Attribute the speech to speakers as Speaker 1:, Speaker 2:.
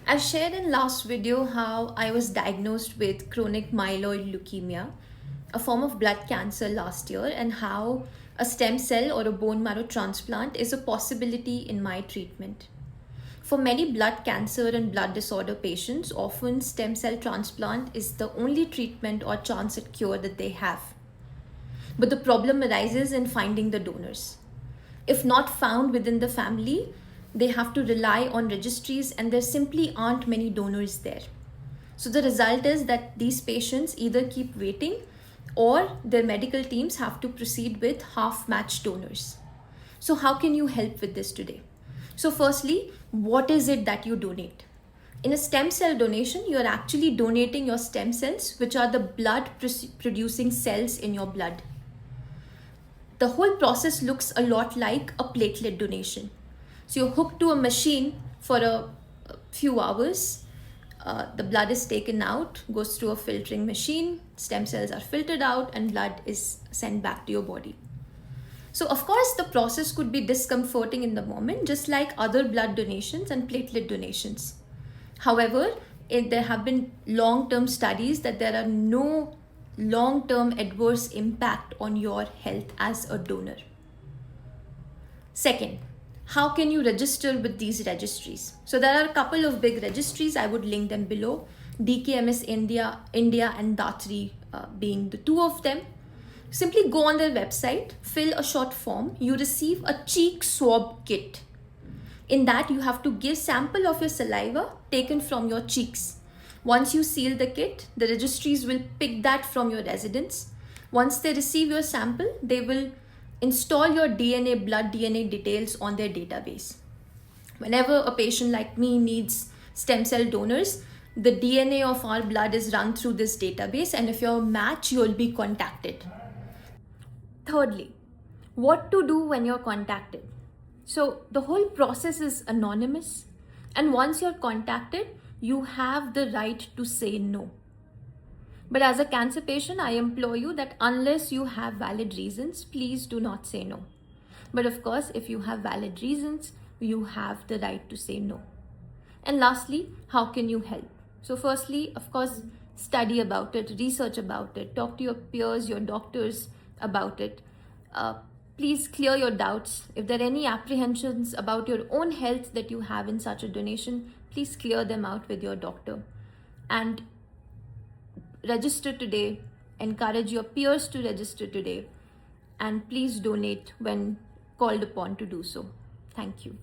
Speaker 1: I shared in last video how I was diagnosed with chronic myeloid leukemia, a form of blood cancer last year, and how a stem cell or a bone marrow transplant is a possibility in my treatment. For many blood cancer and blood disorder patients, often stem cell transplant is the only treatment or chance at cure that they have. But the problem arises in finding the donors. If not found within the family, they have to rely on registries, and there simply aren't many donors there. So the result is that these patients either keep waiting or their medical teams have to proceed with half matched donors. So, how can you help with this today? So, firstly, what is it that you donate? In a stem cell donation, you are actually donating your stem cells, which are the blood producing cells in your blood. The whole process looks a lot like a platelet donation. So you're hooked to a machine for a few hours. The blood is taken out, goes through a filtering machine, stem cells are filtered out, and blood is sent back to your body. So, of course, the process could be discomforting in the moment, just like other blood donations and platelet donations. However, there have been long-term studies that there are no long-term adverse impact on your health as a donor. Second, how can you register with these registries? So there are a couple of big registries. I would link them below. DKMS India and Datri being the two of them. Simply go on their website, fill a short form. You receive a cheek swab kit. In that, you have to give sample of your saliva taken from your cheeks. Once you seal the kit, the registries will pick that from your residence. Once they receive your sample, they will install your blood DNA details on their database. Whenever a patient like me needs stem cell donors, the DNA of our blood is run through this database, and if you're a match, you'll be contacted. Thirdly, what to do when you're contacted? So the whole process is anonymous, and once you're contacted, you have the right to say no. But as a cancer patient, I implore you that unless you have valid reasons, please do not say no. But of course, if you have valid reasons, you have the right to say no. And lastly, how can you help? So firstly, of course, study about it, research about it, talk to your peers, your doctors about it. Please clear your doubts. If there are any apprehensions about your own health that you have in such a donation, please clear them out with your doctor. And register today, encourage your peers to register today, and please donate when called upon to do so. Thank you.